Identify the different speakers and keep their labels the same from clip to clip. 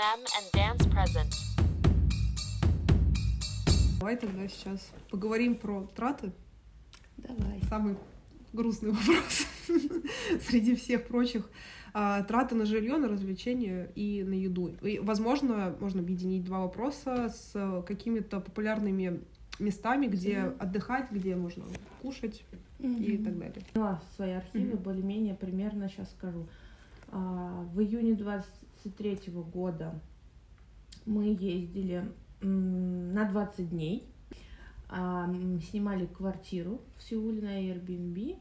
Speaker 1: mem and dance present.
Speaker 2: Давай тогда сейчас поговорим про траты.
Speaker 3: Давай.
Speaker 2: Самый грустный вопрос среди всех прочих. Траты на жилье, на развлечения и на еду. И, возможно, можно объединить два вопроса с какими-то популярными местами, где отдыхать, где можно кушать и так далее.
Speaker 3: Свои архивы более-менее примерно сейчас скажу. В июне 23 года мы ездили на 20 дней, снимали квартиру в Сеуле на Airbnb,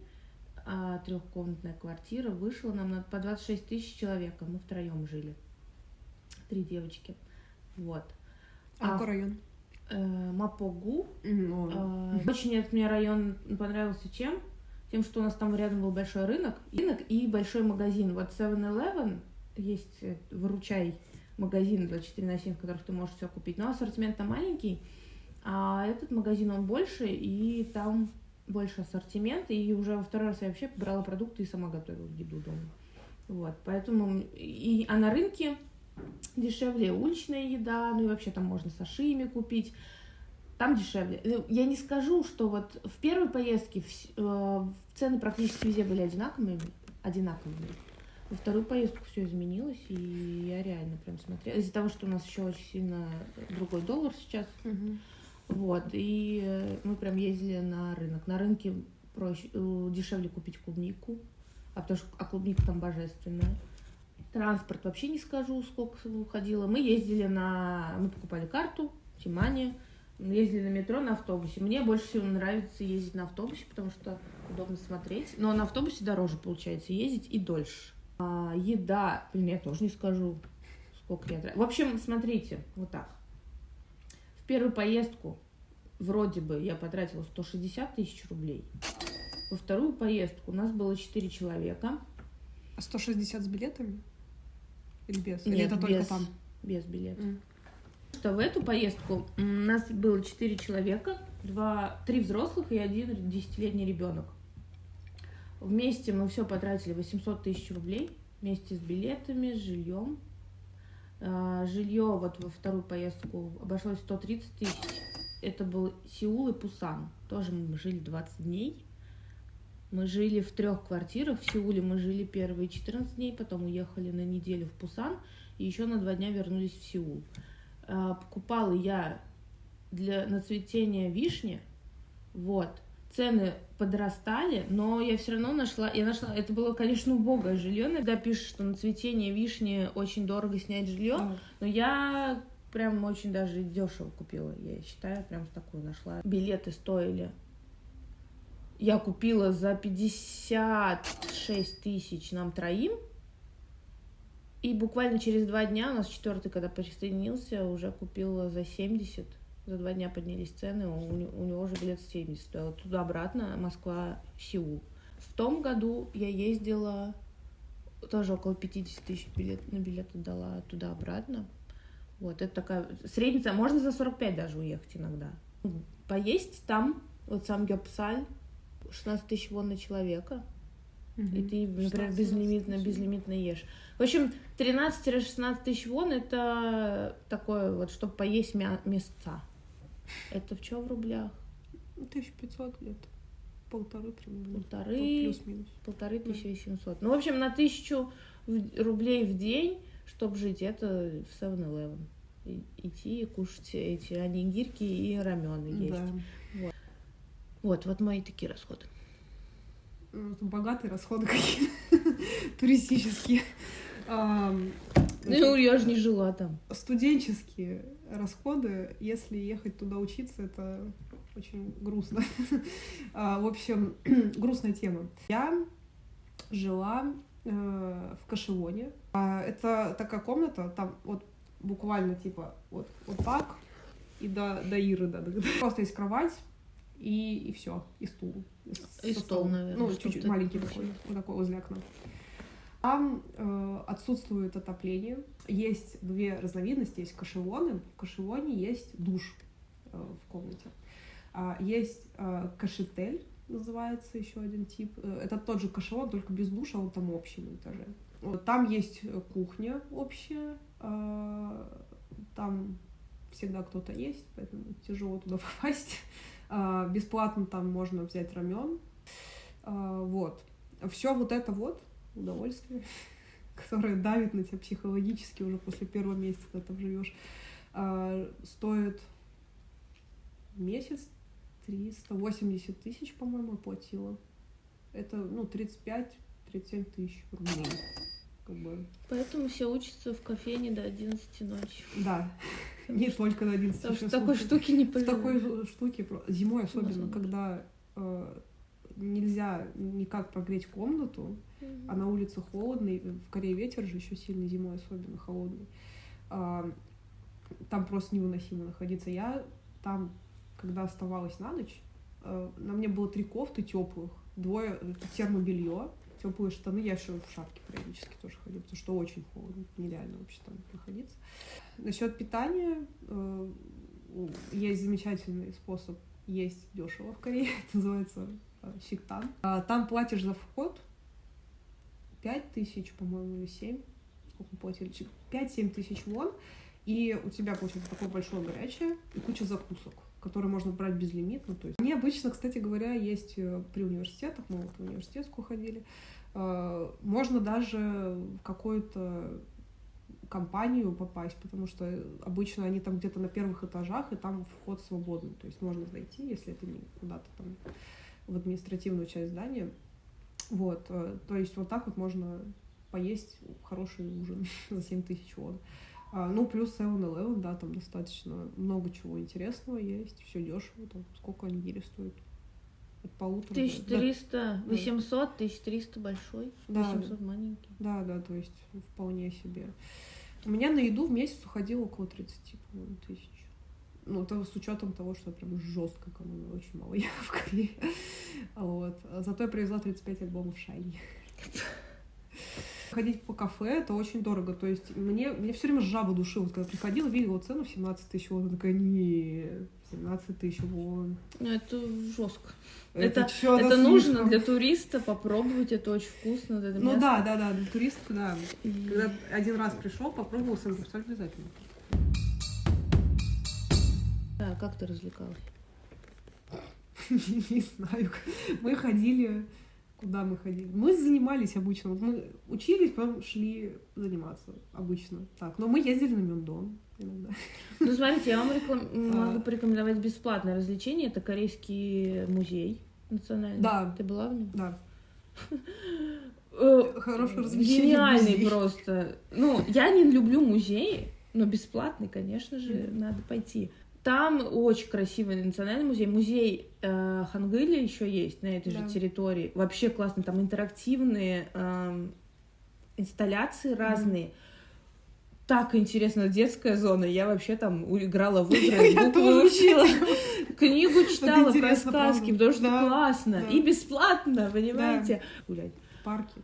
Speaker 3: трехкомнатная квартира, вышла нам по 26 тысяч человека, мы втроем жили, 3 девочки, вот.
Speaker 2: Какой район?
Speaker 3: Мапогу. Очень этот мне район понравился чем? Тем, что у нас там рядом был большой рынок и большой магазин. Вот 7-Eleven есть, выручай магазин 24/7, в которых ты можешь все купить, но ассортимент там маленький, а этот магазин он больше, и там больше ассортимент, и уже во второй раз я вообще брала продукты и сама готовила еду дома. Вот, поэтому, а на рынке дешевле уличная еда, ну и вообще там можно сашими купить, там дешевле. Я не скажу, что вот в первой поездке цены практически везде были одинаковыми. Во вторую поездку все изменилось, и я реально прям смотрела. Из-за того, что у нас еще очень сильно другой доллар сейчас. Вот, и мы прям ездили на рынок. На рынке проще, дешевле купить клубнику, потому что клубника там божественная. Транспорт вообще не скажу, сколько уходило. Мы покупали карту, Тимани, ездили на метро, на автобусе. Мне больше всего нравится ездить на автобусе, потому что удобно смотреть. Но на автобусе дороже получается ездить и дольше. Еда, я тоже не скажу, сколько я тратила. В общем, смотрите, вот так. В первую поездку вроде бы я потратила 160 тысяч рублей. Во вторую поездку у нас было 4 человека.
Speaker 2: А 160 с билетами? Или без?
Speaker 3: Нет,
Speaker 2: или это только там?
Speaker 3: Без билета. Что в эту поездку у нас было 4 человека, 3 взрослых и 1 10-летний ребенок. Вместе мы все потратили 800 тысяч рублей, вместе с билетами, с жильем. Жилье вот во вторую поездку обошлось 130 тысяч. Это был Сеул и Пусан. Тоже мы жили 20 дней. Мы жили в 3 квартирах. В Сеуле мы жили первые 14 дней, потом уехали на неделю в Пусан и еще на 2 дня вернулись в Сеул. Покупала я на цветение вишни. Вот. Цены подрастали, но я все равно нашла, это было, конечно, убогое жилье. Иногда пишут, что на цветение вишни очень дорого снять жилье, но я прям очень даже дешево купила, я считаю, прям такую нашла. Билеты стоили, я купила за 56 тысяч нам троим, и буквально через 2 дня, у нас 4-й, когда присоединился, уже купила за 70. За 2 дня поднялись цены, у него уже билет 70 стоил. Туда-обратно, Москва-Сеул. В том году я ездила, тоже около 50 тысяч на билет отдала туда-обратно. Вот, это такая средняя, можно за 45 даже уехать иногда. Поесть там, вот сам Гёпсаль, 16 тысяч вон на человека. И ты, например, безлимитно ешь. В общем, 13-16 тысяч вон, это такое вот, чтобы поесть мясца. Это в чем в рублях?
Speaker 2: 1500 где-то. Полторы примерно.
Speaker 3: Плюс-минус. 1500. Ну, в общем, на 1000 рублей в день, чтобы жить, это в 7-Eleven. Идти и кушать эти онигирки и рамены есть.
Speaker 2: Да.
Speaker 3: Вот мои такие расходы.
Speaker 2: Богатые расходы какие-то. Туристические.
Speaker 3: Ну, я же не жила там.
Speaker 2: Студенческие расходы, если ехать туда учиться, это очень грустно. В общем, грустная тема. Я жила в Кашевоне. Это такая комната, там вот буквально типа вот так и до Ирыда. Просто есть кровать и все, и стул.
Speaker 3: И стол, наверное.
Speaker 2: Ну, чуть-чуть маленький такой, вот такой возле окна. Там отсутствует отопление. Есть 2 разновидности. Есть кашевоны. В кашевоне есть душ в комнате. Есть кашетель, называется еще один тип. Это тот же кашевон, только без душа, он там общий на этаже. Там есть кухня общая, там всегда кто-то есть, поэтому тяжело туда попасть. Бесплатно там можно взять рамен. Вот. Все вот это вот удовольствие, которое давит на тебя психологически уже после первого месяца, когда там живешь, стоит в месяц 380 тысяч, по-моему, платила. Это, 35-37 тысяч рублей. Как бы.
Speaker 3: Поэтому все учатся в кофейне до 11 ночи.
Speaker 2: Да, не только до 11
Speaker 3: часов. Потому что такой штуки не поживешь.
Speaker 2: Такой штуки, зимой особенно, когда нельзя никак прогреть комнату, а на улице холодно, и в Корее ветер же еще сильный, зимой особенно холодный. Там просто невыносимо находиться. Я там, когда оставалась на ночь, на мне было 3 кофты теплых, 2 термобелье, теплые штаны, я еще в шапке периодически тоже ходила, потому что очень холодно, нереально вообще там находиться. Насчет питания есть замечательный способ есть дешево в Корее, это называется сиктан. Там платишь за вход 5 тысяч, по-моему, или 7, сколько мы платили, 5-7 тысяч вон, и у тебя получается такое большое горячее и куча закусок, которые можно брать безлимитно. То есть. Они обычно, кстати говоря, есть при университетах, мы вот в университетскую ходили. Можно даже в какую-то компанию попасть, потому что обычно они там где-то на первых этажах, и там вход свободный. То есть можно зайти, если это не куда-то там в административную часть здания. Вот. То есть вот так вот можно поесть хороший ужин за 7 тысяч вон. Плюс 7-Eleven, да, там достаточно много чего интересного есть, все дешево, там сколько нигири стоит? От 1500.
Speaker 3: 1300, 800, 1300 большой,
Speaker 2: да,
Speaker 3: 800 маленький.
Speaker 2: Да, то есть вполне себе. У меня на еду в месяц уходило около 30, по-моему, тысяч. Это с учетом того, что я прям жестко экономила, очень мало ела в Корее. Вот. Зато я привезла 35 альбомов Шайни. Ходить по кафе — это очень дорого, то есть мне все время жаба душила, вот, когда приходила, видела цену в 17 тысяч вон, я такая, нет, 17 тысяч вон.
Speaker 3: Это жестко.
Speaker 2: Это
Speaker 3: нужно для туриста попробовать, это очень вкусно. Это
Speaker 2: мясо. Да, для туриста, да. Когда один раз пришел, попробовал, сам обязательно.
Speaker 3: Да, как ты развлекалась?
Speaker 2: Не знаю. Мы ходили... Куда мы ходили? Мы занимались обычно. Вот мы учились, потом шли заниматься обычно. Так, но мы ездили на Мёндон иногда.
Speaker 3: Смотрите, я вам могу порекомендовать бесплатное развлечение. Это Корейский музей национальный.
Speaker 2: Да.
Speaker 3: Ты была в нем?
Speaker 2: Да. Хорошее развлечение.
Speaker 3: Гениальный просто. Я не люблю музеи, но бесплатный, конечно же, надо пойти. Там очень красивый национальный музей. Музей Хангыля еще есть на этой же территории. Вообще классно. Там интерактивные инсталляции разные. Так интересно. Детская зона. Я вообще там играла в игры, буквы учила. Книгу читала про сказки, потому что классно. И бесплатно, понимаете? Гулять.
Speaker 2: Парки.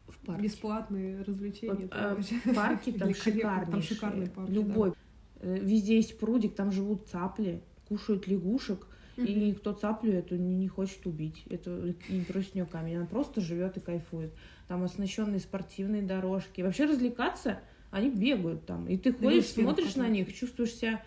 Speaker 3: В парке.
Speaker 2: Бесплатные развлечения.
Speaker 3: Парки там шикарнейшие.
Speaker 2: Там шикарные парки.
Speaker 3: Любой. Везде есть прудик, там живут цапли, кушают лягушек, и никто цаплю эту не хочет убить. Это не просит у нее камень, она просто живет и кайфует. Там оснащенные спортивные дорожки. Вообще развлекаться, они бегают там. И ты ходишь, смотришь на них, чувствуешь себя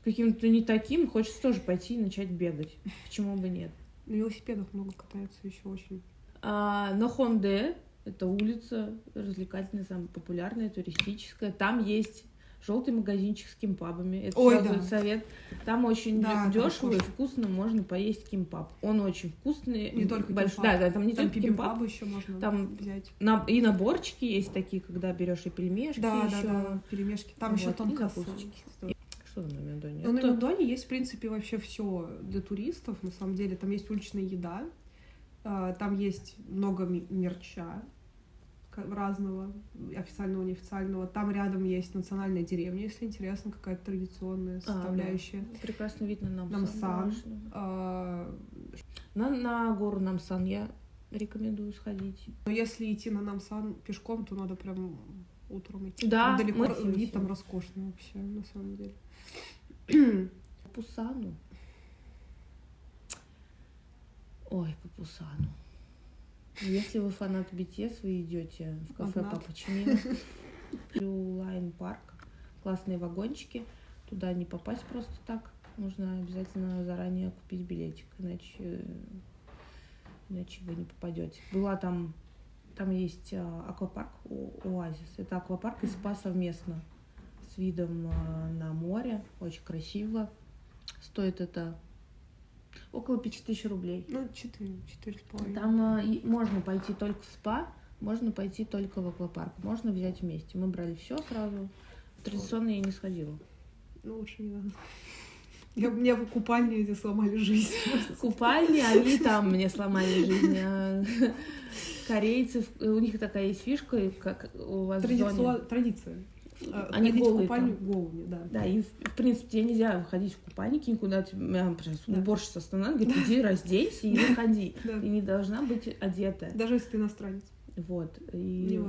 Speaker 3: каким-то не таким, хочется тоже пойти и начать бегать. Почему бы нет?
Speaker 2: На велосипедах много катаются еще очень.
Speaker 3: На Хонде, это улица развлекательная, самая популярная, туристическая. Там есть желтый магазинчик с кимпабами. Это сразу совет. Там очень дешево и вкусно можно поесть кимпаб. Он очень вкусный.
Speaker 2: Не только
Speaker 3: большой. Да, там не только кимпаб.
Speaker 2: Еще можно
Speaker 3: там
Speaker 2: взять.
Speaker 3: И наборчики есть такие, когда берешь и пельмешки.
Speaker 2: Да, пельмешки. Там еще тонкосу.
Speaker 3: Что там на Мёндоне?
Speaker 2: На Мёндоне есть, в принципе, вообще все для туристов. На самом деле, там есть уличная еда. Там есть много мерча разного, официального, неофициального. Там рядом есть национальная деревня, если интересно, какая-то традиционная составляющая.
Speaker 3: Да. Прекрасно видно
Speaker 2: Намсан.
Speaker 3: На гору Намсан я рекомендую сходить.
Speaker 2: Но если идти на Намсан пешком, то надо прям утром идти.
Speaker 3: Да,
Speaker 2: там далеко, вид там роскошный вообще, на самом деле.
Speaker 3: По Пусану. Ой, по Пусану. Если вы фанат BTS, вы идете в кафе Папа Чимин, Лайн парк. классные вагончики. Туда не попасть просто так. Нужно обязательно заранее купить билетик, иначе вы не попадете. Была там есть аквапарк Оазис. Это аквапарк и спа совместно с видом на море. Очень красиво. Стоит это около 5000 рублей.
Speaker 2: 4,5.
Speaker 3: Там можно пойти только в спа, можно пойти только в аквапарк. Можно взять вместе. Мы брали все сразу. Традиционно я не сходила.
Speaker 2: Лучше не надо. Мне в купальне эти сломали жизнь.
Speaker 3: Купальни, они там мне сломали жизнь. Корейцы, у них такая есть фишка, как у вас в зоне.
Speaker 2: Традиция.
Speaker 3: Они голые
Speaker 2: в купальню голыми, да.
Speaker 3: Да, и в принципе тебе нельзя выходить в купальнике никуда. Меня уборщица останавливает, говорит, иди разденься и выходи. Ты не должна быть одетая.
Speaker 2: Даже если ты иностранец.
Speaker 3: Вот. И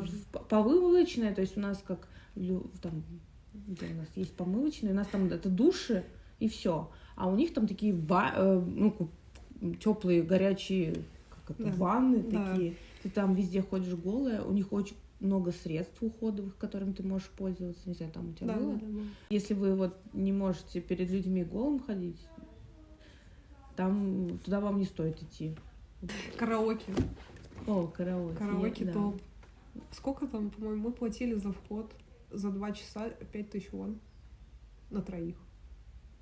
Speaker 3: помывочная, то есть у нас как там, где у нас есть помывочные, у нас там это души и все. А у них там такие теплые, горячие ванны такие. Ты там везде ходишь голая, у них очень много средств уходовых, которым ты можешь пользоваться. Не знаю, там у тебя было? Да. Если вы не можете перед людьми голым ходить, там туда вам не стоит идти.
Speaker 2: Караоке.
Speaker 3: Караоке.
Speaker 2: Караоке топ. Сколько там, по-моему, мы платили за вход за 2 часа 5000 вон на троих.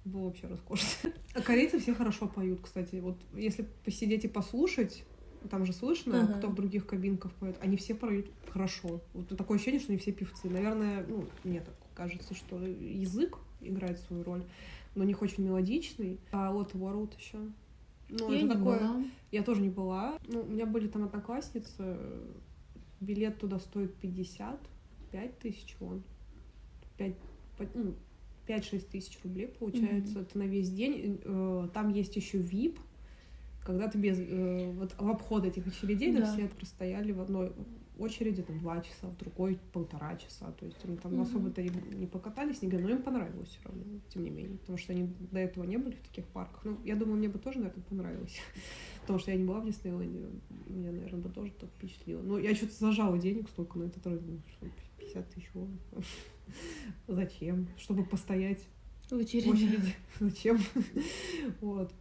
Speaker 2: Было вообще роскошно. А корейцы все хорошо поют, кстати. Вот если посидеть и послушать, там же слышно, кто в других кабинках поет, они все поют хорошо. Вот такое ощущение, что они все певцы. Наверное, мне так кажется, что язык играет свою роль, но у них очень мелодичный. А вот World еще.
Speaker 3: Я не была.
Speaker 2: Я тоже не была. У меня были там одноклассницы. Билет туда стоит 55 тысяч вон. 5-6 тысяч рублей получается. Это на весь день. Там есть еще VIP. Когда ты без в обход этих очередей, все простояли в одной очереди 2 часа, в другой 1,5 часа. То есть они там особо-то не покатались, но им понравилось все равно, тем не менее. Потому что они до этого не были в таких парках. Я думаю, мне бы тоже, наверное, понравилось. Потому что я не была в Диснейленде. Меня, наверное, бы тоже так впечатлило. Я что-то зажала денег столько, но это тоже 50 тысяч вон. Зачем? Чтобы постоять в очереди. Зачем? Вот.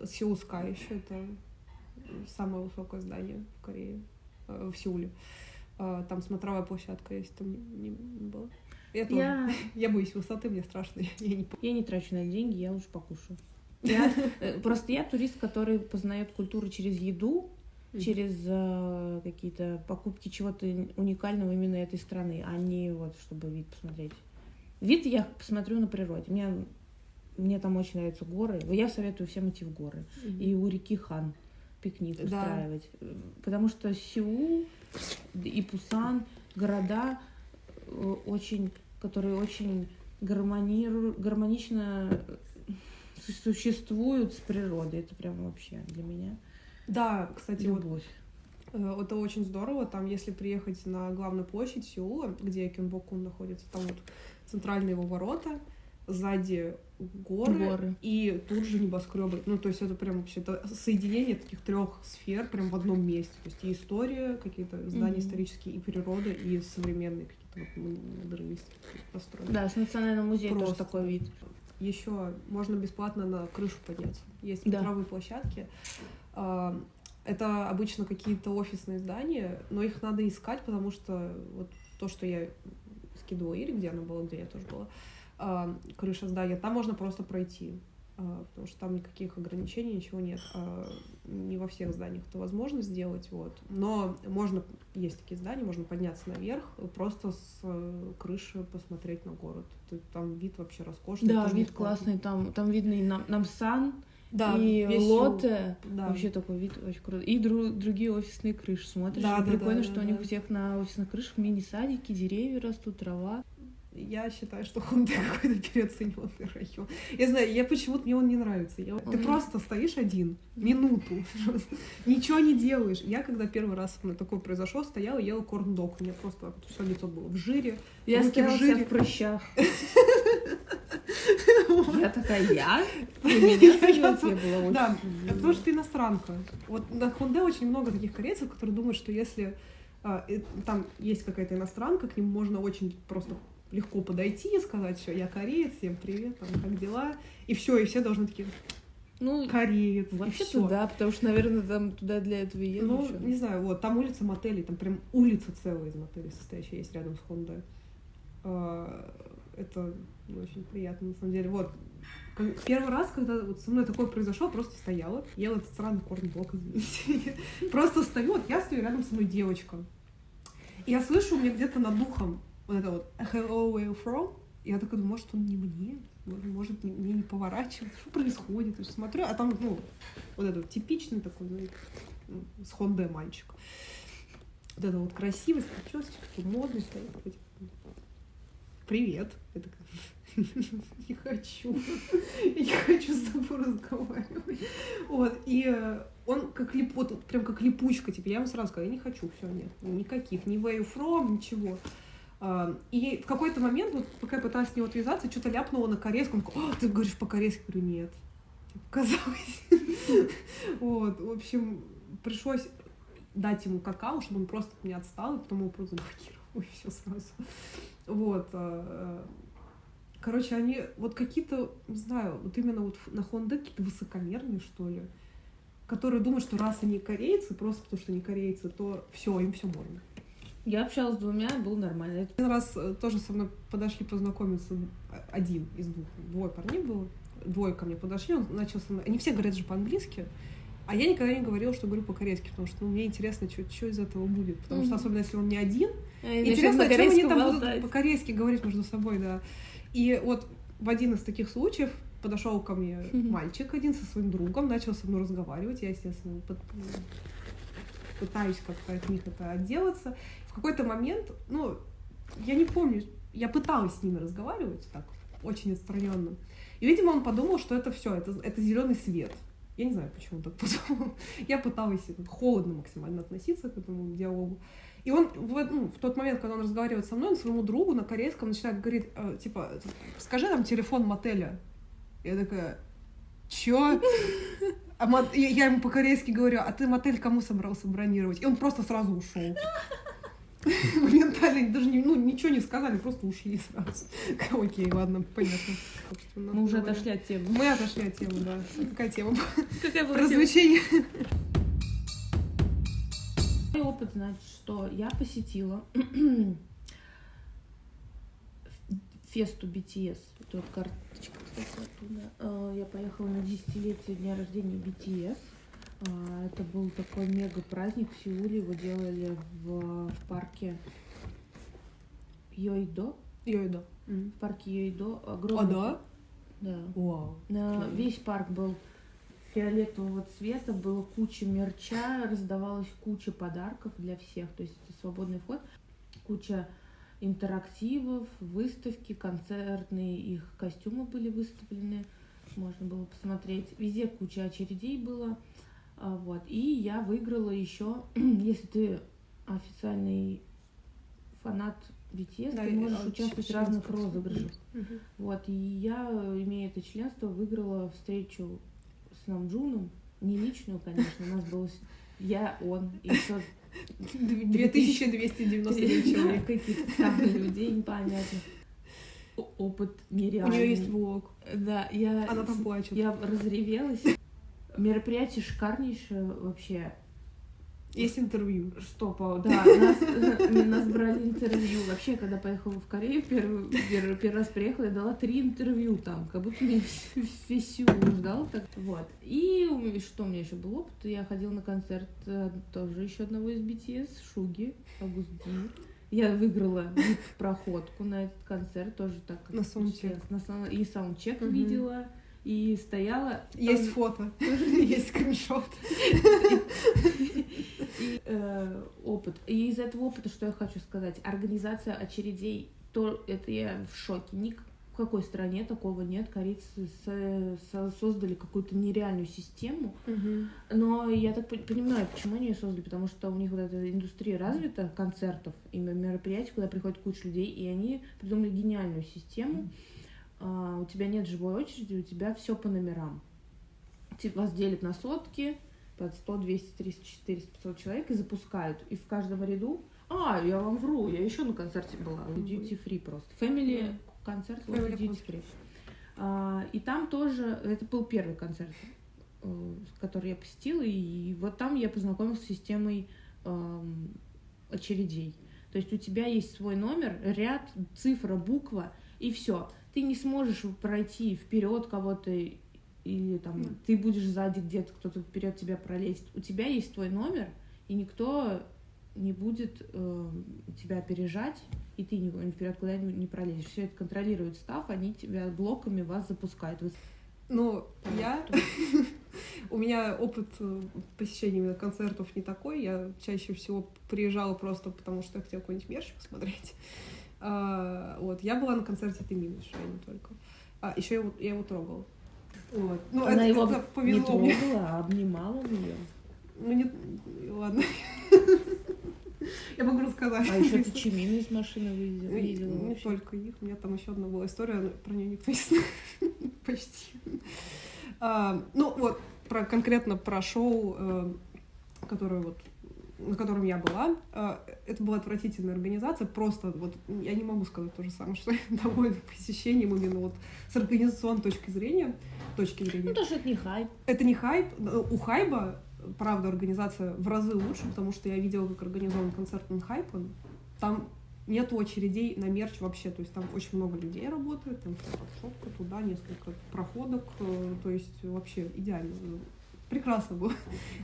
Speaker 2: Сеул Скай еще это самое высокое здание в Корее, в Сеуле. Там смотровая площадка есть, там не было. Я боюсь высоты, мне страшно.
Speaker 3: Я не трачу на деньги, я лучше покушаю. Просто я турист, который познает культуру через еду, через какие-то покупки чего-то уникального именно этой страны, а не чтобы вид посмотреть. Вид я посмотрю на природе. Мне там очень нравятся горы. Я советую всем идти в горы. И у реки Хан пикник устраивать. Потому что Сеул и Пусан — города, которые очень гармонично существуют с природой. Это прям вообще для меня
Speaker 2: кстати,
Speaker 3: любовь.
Speaker 2: Это очень здорово. Там, если приехать на главную площадь Сеула, где Кёнбокун находится, там центральные его ворота, сзади горы и тут же небоскребы. То есть это прям вообще соединение таких 3 сфер прям в одном месте. То есть и история, какие-то здания исторические, и природа, и современные какие-то модернистские постройки.
Speaker 3: Да, с Национального музея тоже такой вид.
Speaker 2: Еще можно бесплатно на крышу подняться. Есть смотровые площадки. Это обычно какие-то офисные здания, но их надо искать, потому что то, что я скидывала Ире, где она была, где я тоже была, крыша здания, там можно просто пройти, потому что там никаких ограничений, ничего нет. Не во всех зданиях это возможно сделать, но есть такие здания, можно подняться наверх, просто с крыши посмотреть на город. Там вид вообще роскошный.
Speaker 3: Да, вид классный, там видно и Намсан, и Лотте, вообще такой вид очень крутой. И другие офисные крыши смотришь, прикольно, что у них у всех на офисных крышах мини-садики, деревья растут, трава.
Speaker 2: Я считаю, что Хондай какой-то переоцененный район. Я знаю, почему-то мне он не нравится. Ты просто стоишь один, минуту, ничего не делаешь. Я, когда первый раз такое произошло, стояла и ела корн-дог. У меня просто все лицо было в жире.
Speaker 3: Я стояла вся в прыщах. Я такая, Вы меня зовёте? Я была очень...
Speaker 2: потому что ты иностранка. На Хондай очень много таких корейцев, которые думают, что если там есть какая-то иностранка, к ним можно очень просто легко подойти и сказать: все, я кореец, всем привет, там, как дела? И все, и все должны такие:
Speaker 3: ну,
Speaker 2: кореец.
Speaker 3: Вообще-то да, потому что, наверное, там туда для этого и едут.
Speaker 2: Ну, не знаю, вот, там улица мотелей, там прям улица целая из мотелей состоящая есть рядом с Хондой. Это очень приятно, на самом деле. Вот, первый раз, когда вот со мной такое произошло, просто стояла, ела этот сраный корнблок, извините. Просто стою, вот я стою, рядом со мной девочка. И я слышу, у меня где-то над духом вот это вот hello, where you from? Я такая думаю, может, он не мне? Может, мне не поворачивать? Что происходит? Я смотрю, а там, ну, вот этот типичный такой, ну, с Хондой мальчик. Вот это вот красивость, причесочка, модный стоит. Привет. Я такая: не хочу. Я не хочу с тобой разговаривать. Вот, и он как вот прям как липучка, типа, я ему сразу сказала: я не хочу, все, нет, никаких, ни where you from, ничего. И в какой-то момент, вот пока я пыталась с него отвязаться, что-то ляпнула на корейском. Ты говоришь по-корейски? Говорю: нет. Казалось. Вот, в общем, пришлось дать ему какао, чтобы он просто от меня отстал, и потом его просто заблокировал, и все сразу. Вот. Короче, они вот какие-то, не знаю, вот именно вот на Хонде какие-то высокомерные, что ли, которые думают, что раз они корейцы, просто потому что они корейцы, то все, им все можно.
Speaker 3: Я общалась с двумя, было нормально.
Speaker 2: Один раз тоже со мной подошли познакомиться, один из двух, двое парней было, двое ко мне подошли, он начал со мной, они все говорят же по-английски, а я никогда не говорила, что говорю по-корейски, потому что мне интересно, что из этого будет, потому что особенно если он не один, интересно, о чем они там будут по-корейски говорить между собой, да. И вот в один из таких случаев подошел ко мне мальчик один со своим другом, начал со мной разговаривать, я, естественно, пытаюсь как-то от них это отделаться. В какой-то момент, ну, я не помню, я пыталась с ними разговаривать так, очень отстраненно. И, видимо, он подумал, что это все, это зеленый свет. Я не знаю, почему он так подумал. Я пыталась холодно максимально относиться к этому диалогу. И он в тот момент, когда он разговаривает со мной, он своему другу на корейском начинает говорить, типа: скажи нам телефон мотеля. Я такая: чё? Я ему по-корейски говорю: а ты мотель кому собрался бронировать? И он просто сразу ушел. Моментально, даже ничего не сказали, просто ушли сразу. Окей, ладно, понятно.
Speaker 3: Мы уже отошли от темы.
Speaker 2: Мы отошли от темы, да. Какая тема?
Speaker 3: Какая была
Speaker 2: развлечение?
Speaker 3: Мой опыт, значит, что я посетила фесту BTS. Тут карточка, кстати, оттуда. Я поехала на 10-летие дня рождения BTS. Это был такой мега-праздник в Сеуле. Его делали в парке Йойдо.
Speaker 2: Йойдо.
Speaker 3: В парке Йойдо. Огромный.
Speaker 2: А, да?
Speaker 3: Да.
Speaker 2: Вау.
Speaker 3: Весь парк был фиолетового цвета, было куча мерча, раздавалась куча подарков для всех. То есть это свободный вход. Куча интерактивов, выставки, концертные их костюмы были выставлены. Можно было посмотреть. Везде куча очередей было. Вот. И я выиграла еще, если ты официальный фанат BTS, да, ты можешь участвовать в разных розыгрышах. Вот. И я, имея это членство, выиграла встречу с Намджуном. Не личную, конечно. У нас было он и еще
Speaker 2: 2299 человек.
Speaker 3: Каких-то там людей непонятных. Опыт нереальный.
Speaker 2: У нее есть влог.
Speaker 3: Да,
Speaker 2: она там плачет.
Speaker 3: Я разревелась. Мероприятие шикарнейшее вообще.
Speaker 2: Есть интервью.
Speaker 3: Да, нас брали интервью. Вообще, когда поехала в Корею, первый раз приехала, я дала 3 интервью там, как будто меня весь Сеул ждал. Так. Вот. И что у меня еще был опыт? Я ходила на концерт тоже еще одного из BTS, Шуги, Август Ди. Я выиграла проходку на этот концерт, тоже так.
Speaker 2: На саундчек.
Speaker 3: И саундчек видела. И стояла...
Speaker 2: Есть фото, есть скриншот.
Speaker 3: Опыт. И из этого опыта, что я хочу сказать, организация очередей, это я в шоке. Ни в какой стране такого нет. Корейцы создали какую-то нереальную систему. Но я так понимаю, почему они ее создали. Потому что у них вот эта индустрия развита, концертов, именно мероприятий, куда приходит куча людей, и они придумали гениальную систему. У тебя нет живой очереди, у тебя все по номерам. Вас делят на сотки под 100, 200, 300, 400, 500 человек и запускают. И в каждом ряду Я вам вру, я еще на концерте была, Duty Free просто. Family концерт, Duty Free. И там тоже, это был первый концерт, который я посетила, и вот там я познакомилась с системой очередей. То есть у тебя есть свой номер, ряд, цифра, буква, и все. Ты не сможешь пройти вперед кого-то, или там ты будешь сзади где-то, кто-то вперед тебя пролезет. У тебя есть твой номер, и никто не будет тебя опережать, и ты вперед куда-нибудь не пролезешь. Все это контролирует став, они тебя блоками вас запускают.
Speaker 2: Ну, у меня опыт посещения концертов не такой. Я чаще всего приезжала просто потому, что я хотела какой-нибудь мерч посмотреть. Вот. Я была на концерте Тиминиш, а не только. Еще я его трогала. Вот. Ну,
Speaker 3: она его
Speaker 2: не
Speaker 3: трогала, а обнимала ее.
Speaker 2: Ну, не... Ладно. Я могу рассказать.
Speaker 3: А еще ты Чимину из машины видела?
Speaker 2: Не только их. У меня там еще одна была история, но про нее никто не знает. Почти. Ну, вот, конкретно про шоу, на котором я была. Это была отвратительная организация. Просто вот я не могу сказать то же самое, что я довольна посещением именно вот с организационной точки зрения.
Speaker 3: Ну, тоже это не хайп.
Speaker 2: Это не хайп. У хайба, правда, организация в разы лучше, потому что я видела, как организован концерт Хайпа. Там нет очередей на мерч вообще, то есть там очень много людей работает, там шопка, туда несколько проходок, то есть вообще идеально. Прекрасно было.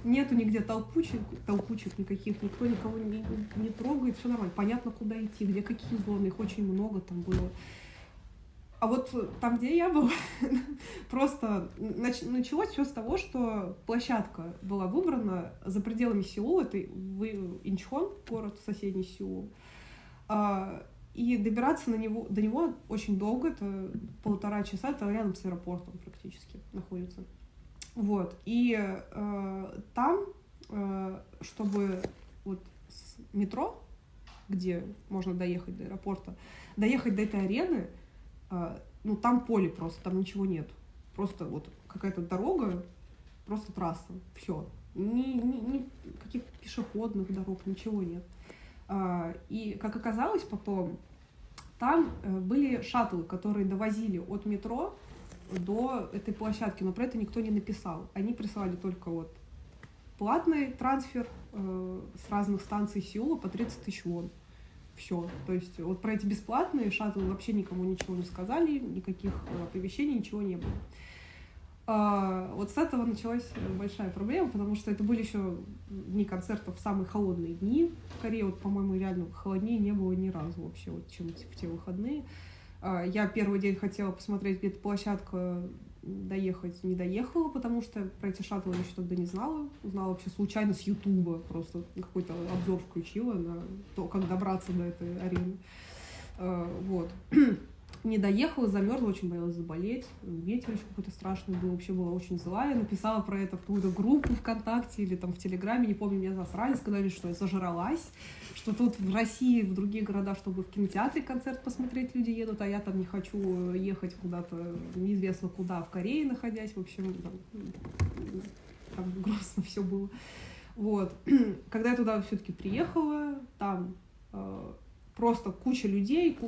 Speaker 2: Нету нигде толпучек никаких, никто никого не трогает, все нормально. Понятно, куда идти, где какие зоны, их очень много там было. А вот там, где я была, просто началось все с того, что площадка была выбрана за пределами Сеула, это Инчхон, город соседний с Сеулом, и добираться до него очень долго, это 1,5 часа, это рядом с аэропортом практически находится. Вот, и там, чтобы вот с метро, где можно доехать до аэропорта, доехать до этой арены, ну, там поле просто, там ничего нет. Просто вот какая-то дорога, просто трасса, все. Никаких пешеходных дорог, ничего нет. И, как оказалось потом, там были шаттлы, которые довозили от метро до этой площадки, но про это никто не написал. Они присылали только вот платный трансфер с разных станций Сеула по 30 тысяч вон. Все. То есть вот про эти бесплатные шаттлы вообще никому ничего не сказали, никаких оповещений, ничего не было. Вот с этого началась большая проблема, потому что это были еще дни концертов, самые холодные дни. В Корее, вот, по-моему, реально холоднее не было ни разу вообще, вот, чем в те выходные. Я первый день хотела посмотреть, где эта площадка, доехать не доехала, потому что про эти шаттлы я еще тогда не знала. Узнала вообще случайно с Ютуба, просто какой-то обзор включила на то, как добраться до этой арены. Вот. Не доехала, замерзла, очень боялась заболеть. Ветер еще какой-то страшный был, вообще была очень злая. Написала про это в какую-то группу ВКонтакте или там в Телеграме, не помню, меня засрали, сказали, что я зажралась, что тут в России, в других городах, чтобы в кинотеатре концерт посмотреть люди едут, а я там не хочу ехать куда-то неизвестно куда, в Корее находясь, в общем, там грустно все было. Вот. Когда я туда все-таки приехала, там просто куча людей,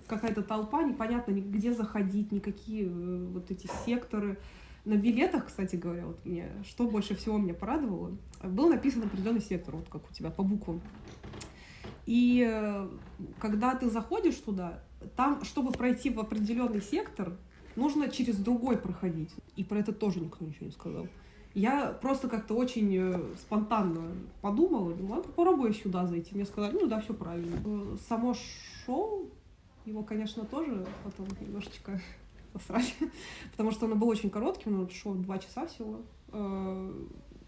Speaker 2: какая-то толпа, непонятно где заходить, никакие вот эти секторы. На билетах, кстати говоря, вот мне, что больше всего меня порадовало, был написан определенный сектор, вот как у тебя, по буквам. И когда ты заходишь туда, там, чтобы пройти в определенный сектор, нужно через другой проходить. И про это тоже никто ничего не сказал. Я просто как-то очень спонтанно подумала, думала, попробую сюда зайти. Мне сказали, ну да, все правильно. Само шоу, его, конечно, тоже потом немножечко посрали, потому что оно было очень коротким, но шоу 2 часа всего.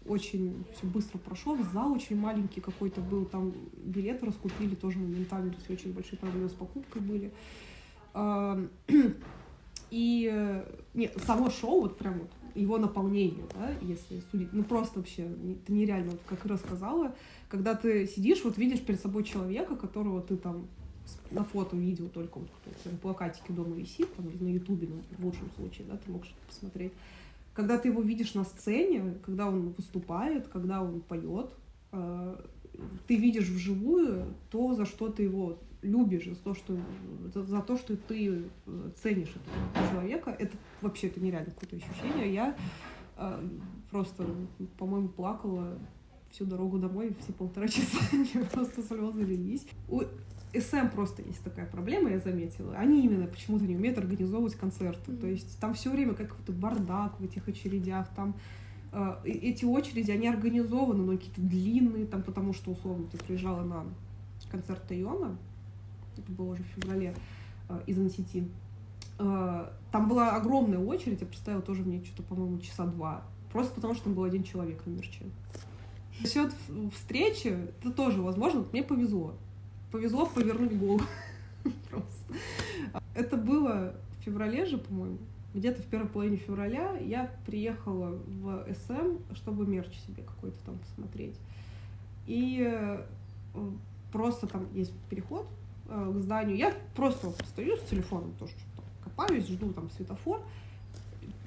Speaker 2: Очень все быстро прошло, зал очень маленький какой-то был, там билеты раскупили тоже моментально, то есть очень большие проблемы с покупкой были. И нет, само шоу, вот прям вот его наполнение, да, если судить, ну просто вообще, это нереально, вот как и рассказала, когда ты сидишь, вот видишь перед собой человека, которого ты там на фото видел только вот на плакатике дома висит, там, на Ютубе, ну, в лучшем случае, да, ты можешь посмотреть. Когда ты его видишь на сцене, когда он выступает, когда он поет, ты видишь вживую то, за что ты его любишь, за то, что ты ценишь этого человека. Это вообще это нереально какое-то ощущение. Я просто, по-моему, плакала всю дорогу домой, все 1,5 часа, мне просто слезы лились. У СМ просто есть такая проблема, я заметила. Они именно почему-то не умеют организовывать концерты. То есть там все время какой-то бардак в этих очередях, там эти очереди, они организованы, но какие-то длинные, там, потому что, условно, ты приезжала на концерт Тайона, это было уже в феврале, из NCT. Там была огромная очередь, я представила тоже мне что-то, по-моему, 2 часа, просто потому что там был 1 человек на мерче. Насчет встречи, это тоже возможно, мне повезло. Повезло повернуть голову. Просто. Это было в феврале же, по-моему. Где-то в первой половине февраля я приехала в СМ, чтобы мерч себе какой-то там посмотреть. И просто там есть переход к зданию. Я просто стою с телефоном, тоже что-то копаюсь, жду там светофор.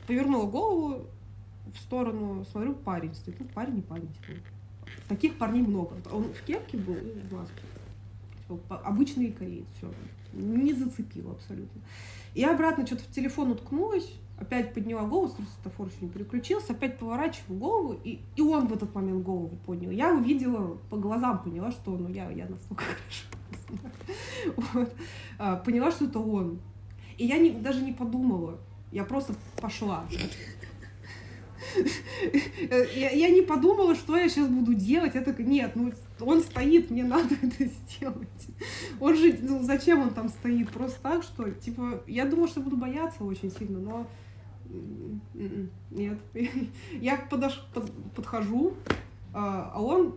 Speaker 2: Повернула голову в сторону, смотрю, парень стоит. Ну, парень не парень. Типа. Таких парней много. Он в кепке был и в маске. Обычный кореец, все. Не зацепило абсолютно. Я обратно что-то в телефон уткнулась, опять подняла голову, светофор еще не переключился, опять поворачиваю голову, и он в этот момент голову поднял. Я увидела, по глазам поняла, что я настолько хорошо вот. Поняла, что это он. И я даже не подумала, я просто пошла. Я не подумала, что я сейчас буду делать. Я такая, нет, он стоит, мне надо это сделать. Он же, зачем он там стоит? Просто так, что, типа, я думала, что буду бояться очень сильно, но нет. Я подхожу, а он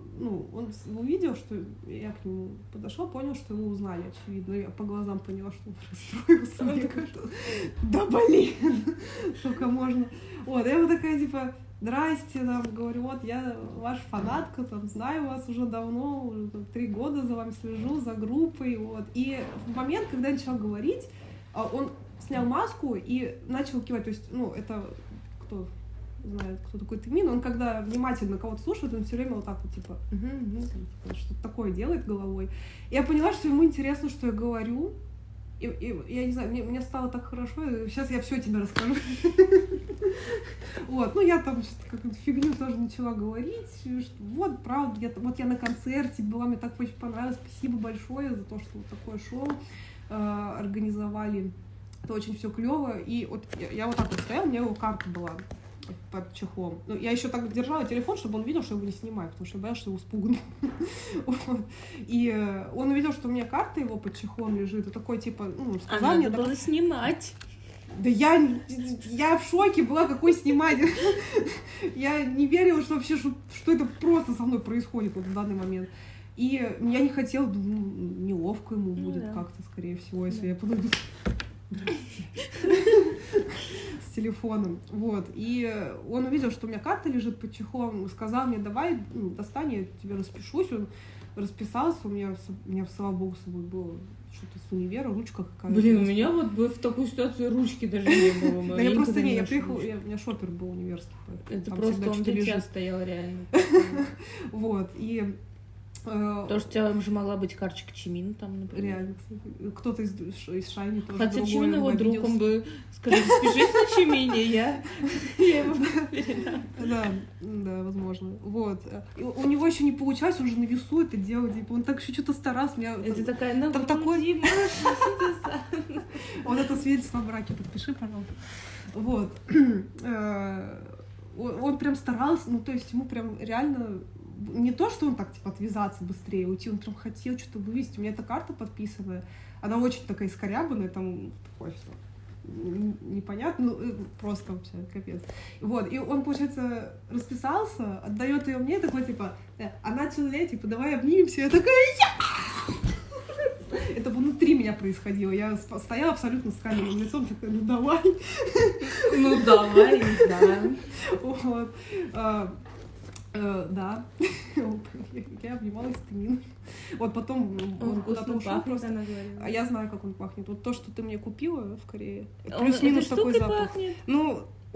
Speaker 2: увидел, что я к нему подошла, понял, что его узнали, очевидно. Я по глазам поняла, что он расстроился. Мне кажется, да блин, сколько можно. Вот, я вот такая, типа, здрасте, там, говорю, вот, я ваша фанатка, там, знаю вас уже давно, уже 3 года за вами слежу, за группой, вот. И в момент, когда я начала говорить, он снял маску и начал кивать, то есть, это кто знает, кто такой Тымин, он когда внимательно кого-то слушает, он все время вот так вот, типа, типа, что-то такое делает головой. И я поняла, что ему интересно, что я говорю, и я не знаю, мне стало так хорошо, сейчас я все тебе расскажу. Вот, я там что-то какую-то фигню тоже начала говорить, что вот, правда, я на концерте была, мне так очень понравилось, спасибо большое за то, что вот такое шоу организовали, это очень все клево, и вот я вот так вот стояла, у меня его карта была под чехлом. Я еще так держала телефон, чтобы он видел, что я его не снимаю, потому что я боялась, что его спугну. Вот. И он увидел, что у меня карта его под чехлом лежит, и такой, типа, сказал мне...
Speaker 3: Надо было снимать.
Speaker 2: Да я в шоке была, какой снимать. Я не верила, что вообще, что это просто со мной происходит вот в данный момент. И я не хотела, неловко ему будет как-то, скорее всего, если я подойду. С телефоном. Вот. И он увидел, что у меня карта лежит под чехлом, сказал мне, давай, достань, я тебе распишусь. Он расписался, у меня, слава богу, с собой было что-то с универа, ручка какая-то.
Speaker 3: Блин, у меня вот бы в такой ситуации ручки даже не было.
Speaker 2: Да я просто я приехала, у меня шопер был университет.
Speaker 3: Это просто он для тебя стоял реально.
Speaker 2: Вот, и...
Speaker 3: Потому что у тебя же могла быть карточка Чимина там, например.
Speaker 2: Реально, кстати. Кто-то из Шайни тоже.
Speaker 3: Хотя Чимин его друг, он бы сказал, спешись на Чимине, я его передам.
Speaker 2: Да, возможно. Вот. У него еще не получалось, он же на весу это делал, типа, он так еще что-то старался.
Speaker 3: Это такая,
Speaker 2: там такой...
Speaker 3: Дима,
Speaker 2: вот это свидетельство о браке, подпиши, пожалуйста. Вот. Он прям старался, то есть ему прям реально... Не то, что он так, типа, отвязаться быстрее, уйти, он прям хотел что-то вывести. У меня эта карта подписанная, она очень такая искорябанная, там такое все непонятно, просто вообще капец. Вот, и он, получается, расписался, отдает ее мне, такой, типа, она тюлей, типа, давай обнимемся. Я такая, это внутри меня происходило. Я стояла абсолютно с каменным лицом, такая, давай.
Speaker 3: Давай, да.
Speaker 2: Вот. Да, я обнималась с Тымином. Вот потом он куда-то ушел просто. А я знаю, как он пахнет. Вот то, что ты мне купила в Корее. Плюс-минус такой запах.
Speaker 3: Пахнет.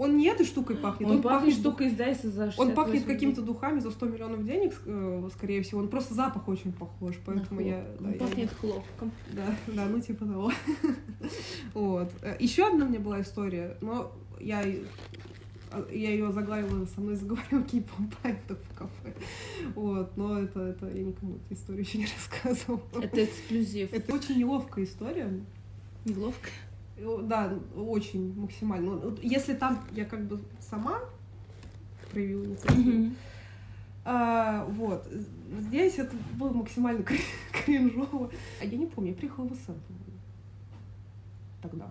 Speaker 2: Он не этой штукой пахнет.
Speaker 3: Он пахнет штукой из Дайса за 68
Speaker 2: Он пахнет какими-то духами за 100 миллионов денег, скорее всего. Он просто запах очень похож, поэтому
Speaker 3: он пахнет хлопком.
Speaker 2: Да, ну типа того. Вот. Еще одна у меня была история, но я ее заглавила, со мной заговорил Кей-поп в кафе. Вот, но это я никому эту историю еще не рассказывала.
Speaker 3: Это эксклюзив.
Speaker 2: Это очень неловкая история.
Speaker 3: Неловкая?
Speaker 2: Да, очень максимально. Если там я как бы сама проявила инициативу, вот. Здесь это было максимально кринжово. А я не помню, я приехала в СМ, тогда.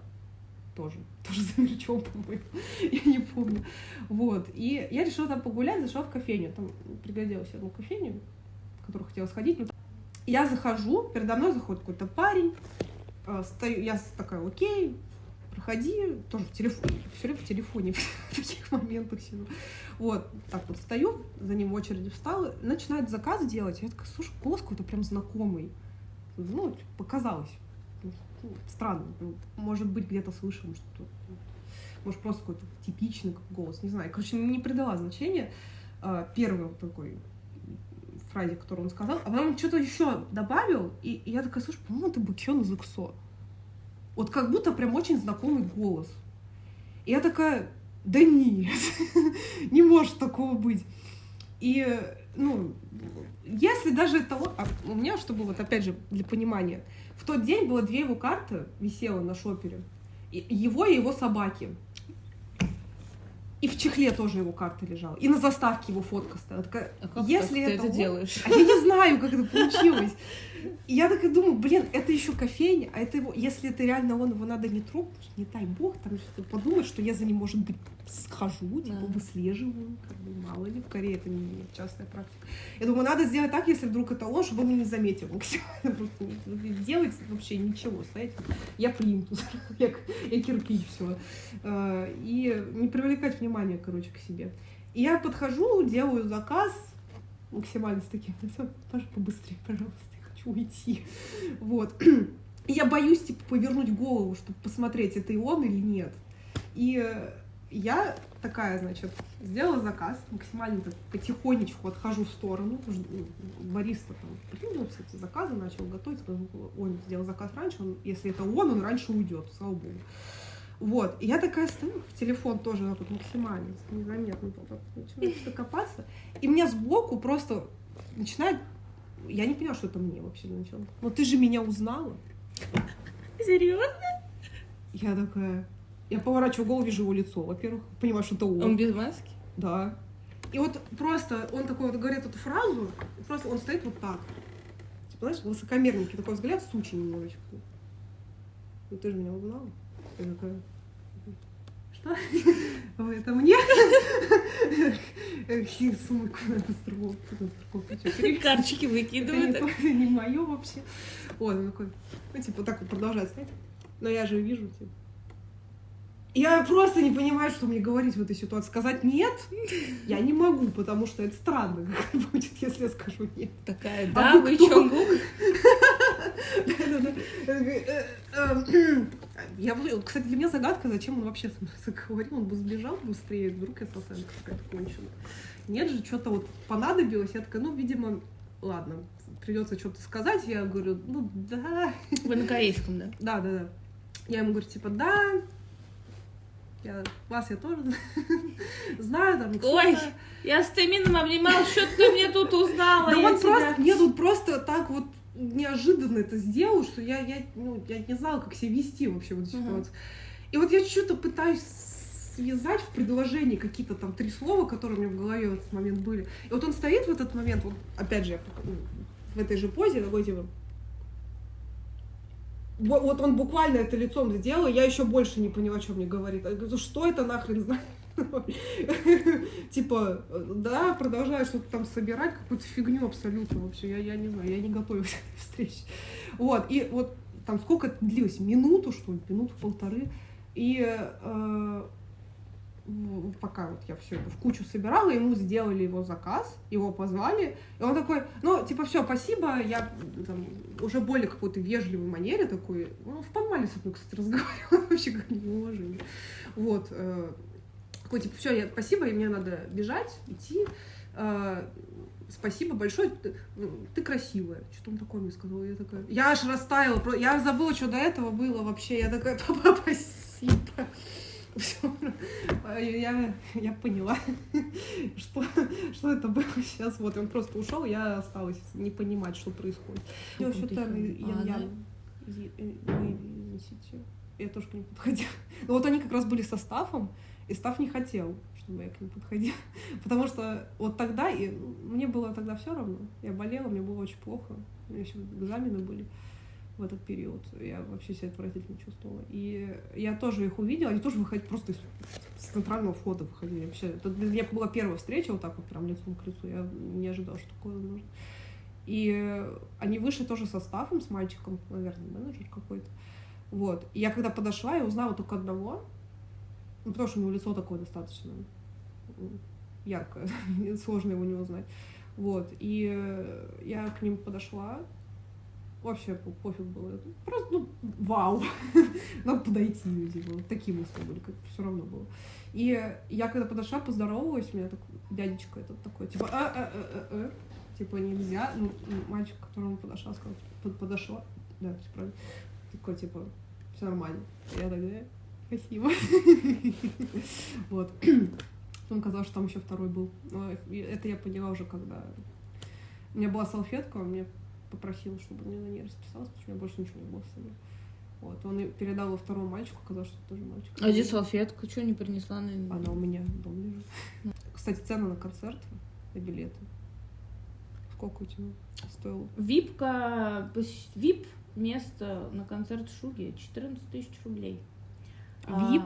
Speaker 2: Тоже за мерчом, по-моему. Я не помню. Вот. И я решила там погулять, зашла в кофейню. Там пригодилась одну кофейню, в которую хотела сходить. Я захожу, передо мной заходит какой-то парень. Стою, я такая, окей, проходи, тоже в телефоне, все время в телефоне в таких моментах сижу. Вот, так вот стою, за ним в очереди встала, начинает заказ делать, я такая, слушай, голос какой-то прям знакомый. Ну, показалось. Странно, может быть, где-то слышала что-то. Может, просто какой-то типичный голос, не знаю. Короче, не придала значения первой вот такой фразе, которую он сказал, а потом что-то еще добавил, и я такая, слушай, по-моему, это Букён из EXO. Вот как будто прям очень знакомый голос. И я такая, да нет, не может такого быть. И, ну, если даже это... у меня, чтобы вот опять же для понимания, в тот день было 2 его карты, висело на шопере, его и его собаки. И в чехле тоже его карта лежала. И на заставке его фотка стояла. Такая,
Speaker 3: как
Speaker 2: если
Speaker 3: ты это делаешь?
Speaker 2: А я не знаю, как это получилось. И я такая думаю, блин, это еще кофейня, а это его, если это реально он, его надо не трогать, не дай бог, там подумать, что я за ним, может быть, схожу, типа, выслеживаю, как бы, мало ли, в Корее это не частая практика. Я думаю, надо сделать так, если вдруг это он, чтобы он меня не заметил максимально. Делать вообще ничего, знаете, я плинтус, я кирпич, все. И не привлекать внимание, короче, к себе. И я подхожу, делаю заказ максимально с таким, Паша, побыстрее, пожалуйста. Хочу уйти. Вот. И я боюсь, типа, повернуть голову, чтобы посмотреть, это и он или нет. И я такая, значит, сделала заказ, максимально так потихонечку отхожу в сторону. Бариста там придумал все эти заказы, начал готовить. Он сделал заказ раньше, если это он раньше уйдет, слава богу. Вот. И я такая стою, в телефон тоже так вот максимально незаметно начинаю что-то копаться. И меня сбоку просто начинает... Я не поняла, что это мне вообще начало. Но ты же меня узнала.
Speaker 3: Серьезно?
Speaker 2: Я такая... Я поворачиваю голову, вижу его лицо. Во-первых, понимаю, что это он.
Speaker 3: Он без маски?
Speaker 2: Да. И вот просто он такой вот говорит эту фразу, просто он стоит вот так. Типа, знаешь, высокомерненький такой взгляд, сучий немножечко. Ну ты же меня узнала. Я такая... Что? Это мне? Сумку надо строить.
Speaker 3: Карточки выкидывают.
Speaker 2: Это не мое вообще. Вот, он такой, ну, типа, так вот продолжает сказать. Но я же вижу, типа. Я просто не понимаю, что мне говорить в этой ситуации. Сказать нет я не могу, потому что это странно будет, если я скажу нет.
Speaker 3: Такая, да, вы Чонгук?
Speaker 2: Кстати, для меня загадка, зачем он вообще со мной заговорил. Он бы сбежал быстрее, вдруг я совсем какая-то кончена. Нет же, что-то вот понадобилось. Я такая, ну, видимо, ладно, придется что-то сказать. Я говорю, ну, да.
Speaker 3: Вы на корейском, да?
Speaker 2: Да. Я ему говорю, типа, да. Вас я тоже знаю, там,
Speaker 3: ой, я с Тэмином обнимал, что ты мне тут узнала?
Speaker 2: Да он просто, нет, он просто так вот неожиданно это сделал, что я не знала, как себя вести вообще в этой ситуации. И вот я что-то пытаюсь связать в предложении какие-то там 3 слова, которые у меня в голове в этот момент были. И вот он стоит в этот момент, вот опять же, в этой же позе, такой типа... Вот он буквально это лицом сделал, я еще больше не поняла, что мне говорит. Я говорю, что это нахрен знает? Типа, да, продолжаю что-то там собирать, какую-то фигню абсолютно вообще. Я не знаю, я не готовилась к этой встрече. Вот, и вот там сколько это длилось? Минуту, что ли? Минуту-полторы. И пока вот я все это в кучу собирала, ему сделали его заказ, его позвали, и он такой, ну, типа, все, спасибо, я там, уже более какой-то вежливой манере такой, ну, в подвале со мной, кстати, разговаривал, вообще как неуважение. Вот, такой, типа, все, спасибо, и мне надо бежать, идти. Спасибо большое, ты красивая. Что-то он такое мне сказал. Я такая, я аж растаяла, я забыла, что до этого было вообще. Я такая, папа, спасибо. Все. Я поняла, что это было сейчас. Вот, он просто ушел, я осталась не понимать, что происходит. Я тоже к ним подходила. Но вот они как раз были со Стафом, и Стаф не хотел, чтобы я к ним подходила. Потому что вот тогда, мне было тогда все равно. Я болела, мне было очень плохо. У меня еще экзамены были в этот период. Я вообще себя отвратительно чувствовала. И я тоже их увидела, они тоже выходили просто с центрального входа выходили. Вообще, это для меня была первая встреча вот так вот прям лицом к лицу. Я не ожидала, что такое возможно. И они вышли тоже со Стафом, с мальчиком, наверное, менеджер какой-то. Вот. И я когда подошла, я узнала только одного, потому что у него лицо такое достаточно яркое, сложно его не узнать. Вот. И я к ним подошла, вообще пофиг было. Просто, вау, надо подойти, типа, вот такие мысли были, как все равно было. И я когда подошла, поздоровалась, у меня такой дядечка этот такой, типа, типа, нельзя. Ну, мальчик, к которому подошла, сказал, подошла, да, все правильно. Такой, типа, все нормально. Я такая, спасибо. Вот. Он сказал, что там еще второй был. Но это я поняла уже, когда... У меня была салфетка, он мне попросил, чтобы мне на ней расписалась, потому что у меня больше ничего не было с собой. Вот. Он передал его второму мальчику, сказал, что это тоже мальчик.
Speaker 3: А где салфетка? Что не принесла?
Speaker 2: Она у меня дома лежит. Кстати, цены на концерты, на билеты. Сколько у тебя стоило?
Speaker 3: ВИП место на концерт Шуги 14 тысяч рублей.
Speaker 2: ВИП?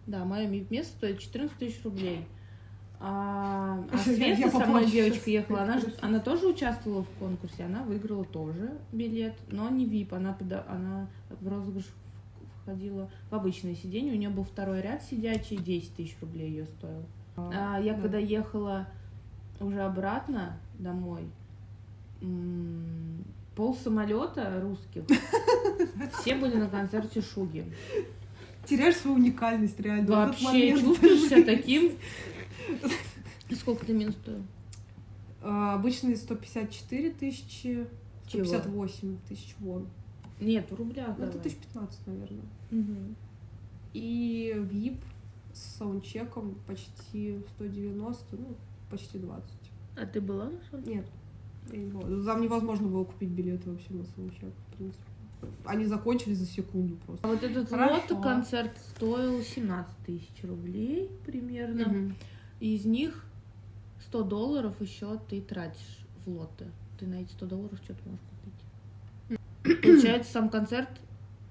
Speaker 3: Да, мое место стоит 14 тысяч рублей. А Света, со мной девочка ехала, она тоже участвовала в конкурсе, она выиграла тоже билет, но не VIP, она в розыгрыш входила в обычное сиденье, у нее был второй ряд сидячий, 10 тысяч рублей ее стоил. Когда ехала уже обратно домой, полсамолета русских, все были на концерте Шуги.
Speaker 2: Теряешь свою уникальность, реально.
Speaker 3: Вообще чувствуешь себя таким. Сколько ты минус стоил?
Speaker 2: Обычные 154 тысячи, 158 тысяч вон.
Speaker 3: Нет, в рублях.
Speaker 2: Ну, это 1015, наверное.
Speaker 3: Угу.
Speaker 2: И VIP с саундчеком почти 190, ну, почти 20.
Speaker 3: А ты была на саундчеке?
Speaker 2: Нет, я не была. Там невозможно было купить билеты вообще на саундчек, в принципе. Они закончились за секунду просто.
Speaker 3: А вот этот концерт стоил 17 тысяч рублей примерно.
Speaker 2: Угу.
Speaker 3: И из них $100 еще ты тратишь в лоты. Ты на эти $100 что-то можешь купить. Получается, сам концерт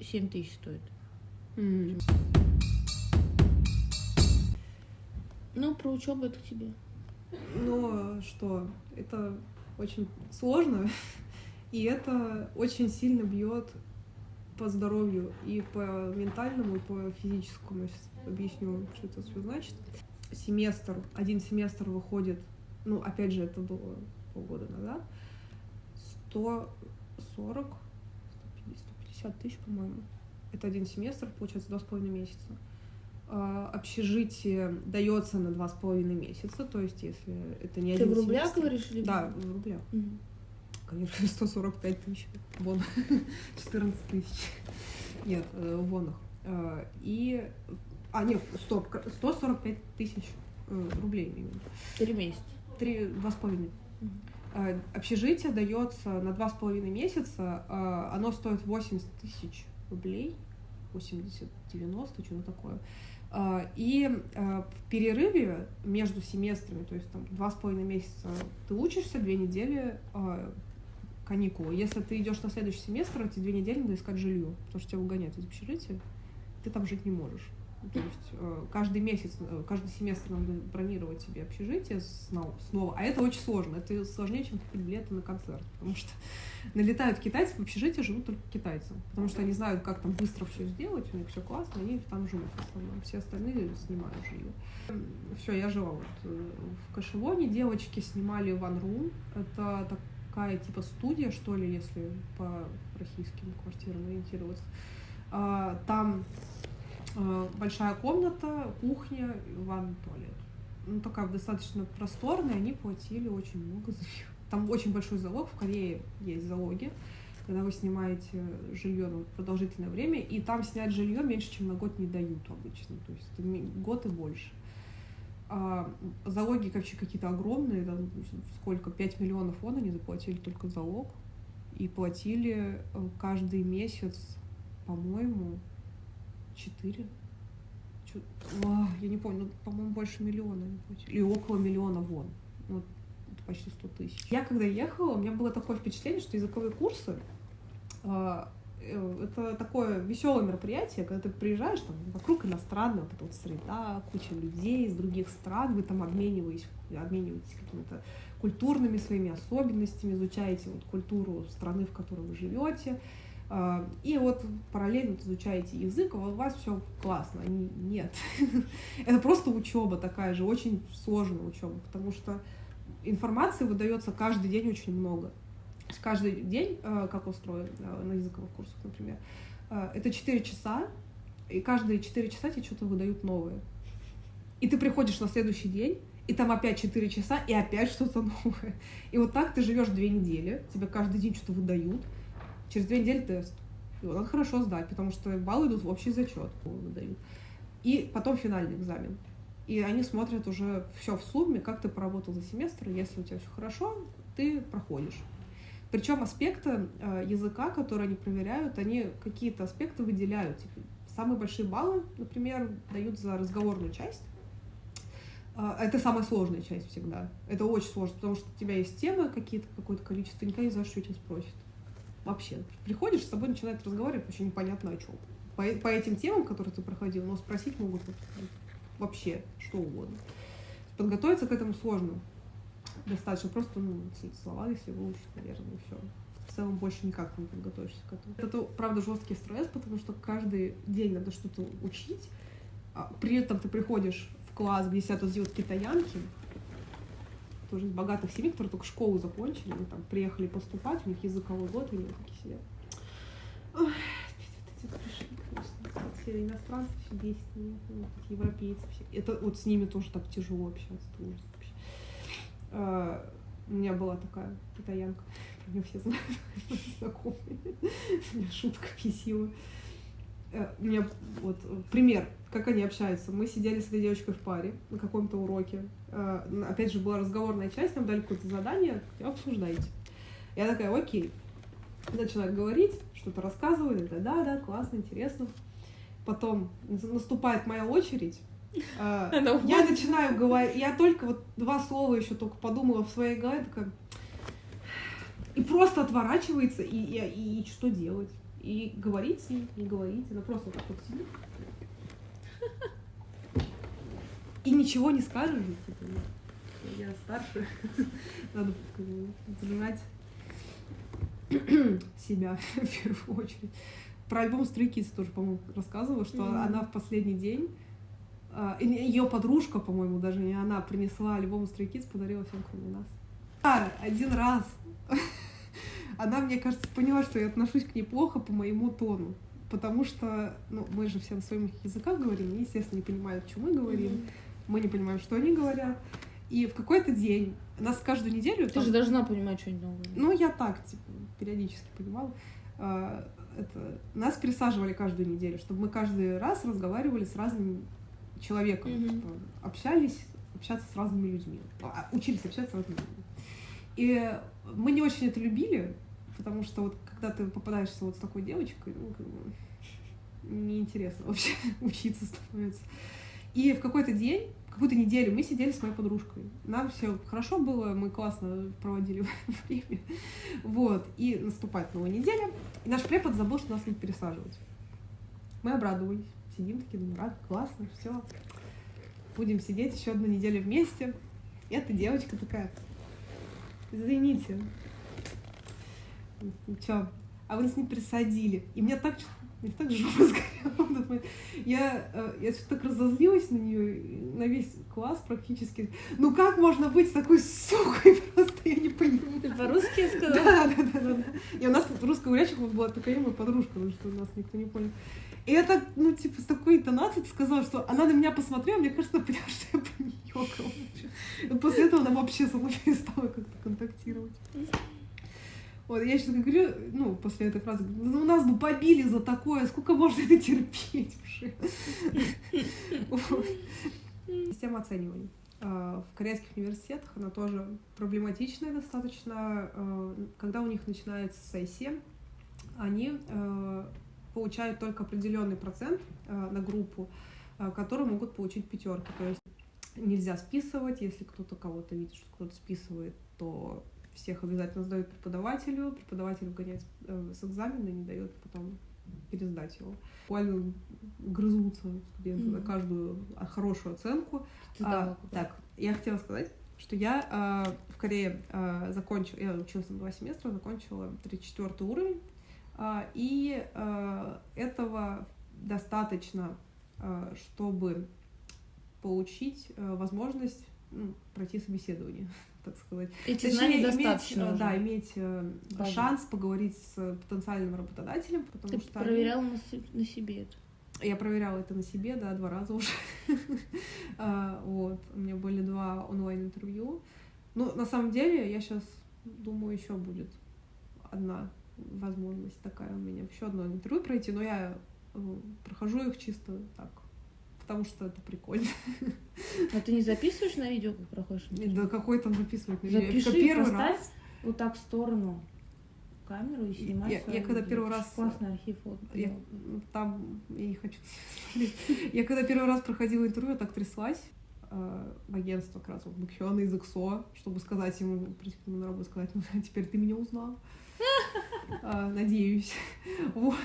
Speaker 3: 7 тысяч стоит. Ну, про учебу это к тебе.
Speaker 2: Ну, что, это очень сложно. И это очень сильно бьет по здоровью и по ментальному, и по физическому. Я сейчас объясню, что это все значит. Один семестр выходит, ну, опять же, это было полгода назад, 150 тысяч, по-моему. Это один семестр, получается, 2,5 месяца. Общежитие дается на 2,5 месяца, то есть, если это не один семестр...
Speaker 3: Ты в рублях говоришь? Или...
Speaker 2: Да, в рублях. Конечно, 145 тысяч вон, 14 тысяч. Нет, в вонах. Нет, стоп, 145 тысяч рублей именно.
Speaker 3: 3 месяца.
Speaker 2: 2,5. Общежитие дается на 2,5 месяца, оно стоит 80 тысяч рублей, 80-90, что-то такое. И в перерыве между семестрами, то есть там 2,5 месяца ты учишься, 2 недели каникулы. Если ты идешь на следующий семестр, эти 2 недели надо искать жилье, потому что тебя выгоняют из общежития, ты там жить не можешь. То есть каждый семестр надо бронировать себе общежитие снова. А это очень сложно. Это сложнее, чем купить билеты на концерт. Потому что налетают китайцы, в общежитии живут только китайцы. Потому что они знают, как там быстро все сделать, у них все классно, они там живут в основном. Все остальные снимают жилье. Все, я жила в Кашевоне. Девочки снимали One Room. Это такая типа студия, что ли, если по российским квартирам ориентироваться. Там большая комната, кухня, ванна, туалет. Ну, такая достаточно просторная, они платили очень много за нее. Там очень большой залог, в Корее есть залоги, когда вы снимаете жилье на продолжительное время, и там снять жилье меньше, чем на год не дают обычно, то есть это год и больше. Залоги вообще какие-то огромные, там, сколько, 5 миллионов вон они заплатили только залог, и платили каждый месяц, по-моему, 4. Я не помню, ну, по-моему, больше миллиона они платили, или около миллиона вон. Вот, это почти 100 тысяч. Я когда ехала, у меня было такое впечатление, что языковые курсы это такое веселое мероприятие, когда ты приезжаешь, там вокруг иностранная вот эта вот среда, куча людей из других стран, вы там обмениваетесь какими-то культурными своими особенностями, изучаете вот культуру страны, в которой вы живете, и вот параллельно изучаете язык, а у вас все классно. Нет. Это просто учеба такая же, очень сложная учеба, потому что информации выдается каждый день очень много. Каждый день, как устроен на языковых курсах, например, это 4 часа, и каждые 4 часа тебе что-то выдают новое. И ты приходишь на следующий день, и там опять 4 часа, и опять что-то новое. И вот так ты живешь 2 недели, тебе каждый день что-то выдают, через 2 недели тест. Его надо хорошо сдать, потому что баллы идут в общий зачет, выдают. И потом финальный экзамен. И они смотрят уже все в сумме, как ты поработал за семестр, если у тебя все хорошо, ты проходишь. Причем аспекты языка, которые они проверяют, они какие-то аспекты выделяют. Типа, самые большие баллы, например, дают за разговорную часть. Это самая сложная часть всегда. Это очень сложно, потому что у тебя есть темы какие-то, какое-то количество, никогда не знаешь, что тебя спросят. Вообще. Приходишь, с тобой начинают разговаривать, вообще непонятно о чем. По этим темам, которые ты проходил, но спросить могут вообще что угодно. Подготовиться к этому сложно. Достаточно просто слова, если выучить, наверное, и все. В целом больше никак не подготовишься к этому. Это, правда, жесткий стресс, потому что каждый день надо что-то учить. При этом ты приходишь в класс, где сидят вот эти вот китаянки, тоже из богатых семей, которые только школу закончили, они там приехали поступать, у них языковой год, и они такие сидят. Ой, эти пришли, конечно, все иностранцы, все бесит меня, эти европейцы все. Это вот с ними тоже так тяжело общаться, это ужас вообще. У меня была такая китаянка, ее все знают, знакомые. У меня шутка бесила. У меня вот пример, как они общаются. Мы сидели с этой девочкой в паре на каком-то уроке. Опять же, была разговорная часть, нам дали какое-то задание, обсуждайте. Я такая, окей. Начинает говорить, что-то рассказывает, да, классно, интересно. Потом наступает моя очередь. Я начинаю говорить, я только вот 2 слова еще только подумала в своей голове, такая, и просто отворачивается, и что делать? И говорить с ней, не говорить, она просто так вот сидит. И ничего не скажешь, я старше, надо понимать себя в первую очередь. Про альбом Stray Kids тоже, по-моему, рассказывала, что она в последний день, ее подружка, по-моему, даже не она, принесла альбом Stray Kids, подарила всем, кроме нас. Один раз она, мне кажется, поняла, что я отношусь к ней плохо по моему тону, потому что, мы же все на своих языках говорим, они, естественно, не понимают, о чем мы говорим, мы не понимаем, что они говорят, и в какой-то день, нас каждую неделю...
Speaker 3: Ты же должна понимать что-нибудь новое.
Speaker 2: Я так, периодически понимала. Нас пересаживали каждую неделю, чтобы мы каждый раз разговаривали с разным человеком, общаться с разными людьми, учились общаться с разными людьми. И мы не очень это любили, потому что вот когда ты попадаешься вот с такой девочкой, неинтересно вообще учиться становится. И в какой-то день, какую-то неделю мы сидели с моей подружкой. Нам все хорошо было, мы классно проводили время. Вот. И наступает новая неделя, и наш препод забыл, что нас не пересаживать. Мы обрадовались. Сидим такие, рад, классно, все. Будем сидеть еще 1 неделю вместе. И эта девочка такая, извините, а вы нас не пересадили. И мне так жопа сгорела. этот момент. Я что-то так разозлилась на нее, на весь класс практически. Ну как можно быть такой сукой? Просто я не понимаю.
Speaker 3: Ты по-русски сказала?
Speaker 2: Да. И у нас русскоговорящих была такая моя подружка, потому что у нас никто не понял. И я так, ну, типа, с такой интонацией сказала, что она на меня посмотрела, мне кажется, она поняла, что я про нее, короче. И после этого она вообще со мной перестала как-то контактировать. Вот, я сейчас говорю, ну, после этой фразы, ну, нас бы побили за такое, сколько можно это терпеть уже? Система оценивания. В корейских университетах она тоже проблематичная достаточно. Когда у них начинается сессия, они получают только определенный процент на группу, которые могут получить пятерки. То есть нельзя списывать, если кто-то кого-то видит, что кто-то списывает, то всех обязательно сдают преподавателю, преподаватель вгоняет с экзамена и не дает потом пересдать его. Буквально грызутся студенты за каждую хорошую оценку. Так, я хотела сказать, что я в Корее закончила, я училась на 2 семестра, закончила 34-й уровень, и этого достаточно, чтобы получить возможность пройти собеседование, так сказать.
Speaker 3: Эти знания достаточно.
Speaker 2: Иметь шанс поговорить с потенциальным работодателем, потому что...
Speaker 3: Ты проверяла на себе это?
Speaker 2: Я проверяла это на себе, да, 2 раза уже. Вот. У меня были 2 онлайн-интервью. Ну, на самом деле, я сейчас думаю, еще будет одна возможность такая у меня. Еще одно интервью пройти, но я прохожу их чисто так, потому что это прикольно.
Speaker 3: А ты не записываешь на видео, как проходишь?
Speaker 2: Да какой там записывать на видео?
Speaker 3: Запиши, поставь вот так в сторону камеру и снимай.
Speaker 2: Я когда первый раз...
Speaker 3: Классный архив.
Speaker 2: Там я не хочу смотреть. Я когда первый раз проходила интервью, я так тряслась в агентство как раз вот Букхёна из ЭКСО, чтобы сказать ему, прийти к нему на работу, сказать, ну, теперь ты меня узнал. Надеюсь. Вот.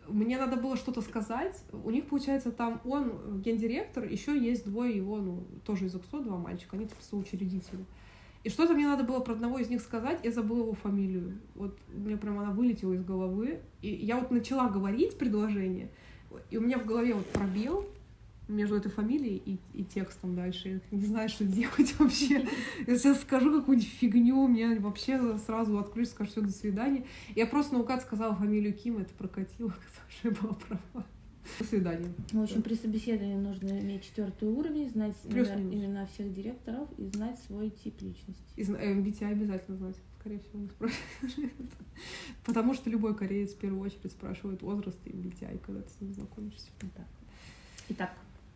Speaker 2: Мне надо было что-то сказать. У них, получается, там он гендиректор, еще есть 2 его, ну, тоже из ЭКСО, 2 мальчика, они соучредители. И что-то мне надо было про одного из них сказать, я забыла его фамилию. Вот мне прям она вылетела из головы. И я вот начала говорить предложение, и у меня в голове вот пробел между этой фамилией и текстом дальше. Я не знаю, что делать вообще. Я сейчас скажу какую-нибудь фигню, мне вообще сразу откроют, скажут, все, до свидания. Я просто наугад сказала фамилию Ким, это прокатило, потому что я была права. До свидания.
Speaker 3: В общем, при собеседовании нужно иметь 4-й уровень, знать имена всех директоров и знать свой тип личности.
Speaker 2: MBTI обязательно знать, скорее всего, он спросит. Потому что любой кореец в первую очередь спрашивает возраст и MBTI, когда ты с ним знакомишься.
Speaker 3: Итак,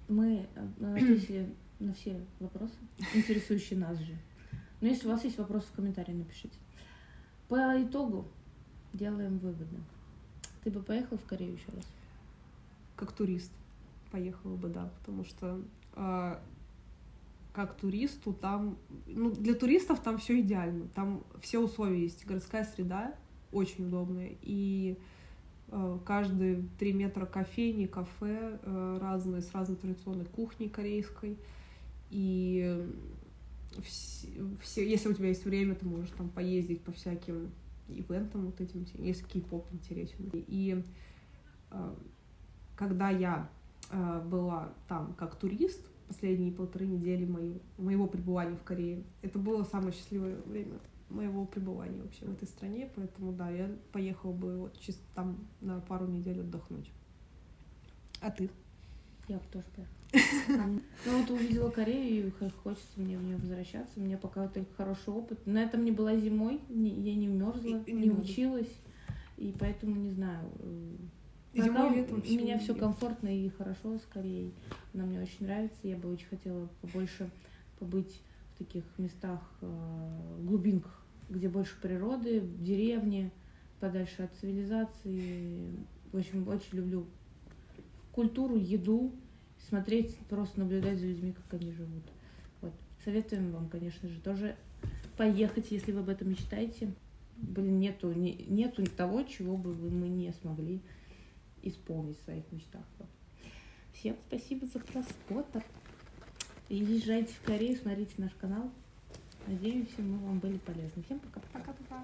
Speaker 3: мы ответили на все вопросы, интересующие нас же. Но если у вас есть вопросы, в комментарии напишите. По итогу делаем выводы. Ты бы поехал в Корею еще раз?
Speaker 2: Как турист поехала бы, да, потому что как туристу там, ну, для туристов там все идеально, там все условия есть, городская среда очень удобная, и каждые 3 метра кофейни, кафе разные, с разной традиционной кухней корейской, и если у тебя есть время, ты можешь там поездить по всяким ивентам вот этим, если кей-поп интересен. И когда я была там как турист, последние 1,5 недели моего пребывания в Корее, это было самое счастливое время моего пребывания вообще в этой стране, поэтому да, я поехала бы вот чисто там на пару недель отдохнуть. А ты?
Speaker 3: Я бы тоже поехала. Ну вот увидела Корею, и хочется мне в нее возвращаться. У меня пока только хороший опыт. На этом не была зимой, я не мерзла, не училась, и поэтому не знаю. Пока у меня все комфортно и хорошо с Кореей. Она мне очень нравится. Я бы очень хотела побольше побыть в таких местах, глубинках, где больше природы, в деревне, подальше от цивилизации. В общем, очень люблю культуру, еду, смотреть, просто наблюдать за людьми, как они живут. Вот. Советуем вам, конечно же, тоже поехать, если вы об этом мечтаете. Блин, нету того, чего бы мы не смогли исполнить в своих мечтах. Вот. Всем спасибо за просмотр. И езжайте в Корею, смотрите наш канал. Надеемся, мы вам были полезны. Всем пока.
Speaker 2: Пока-пока.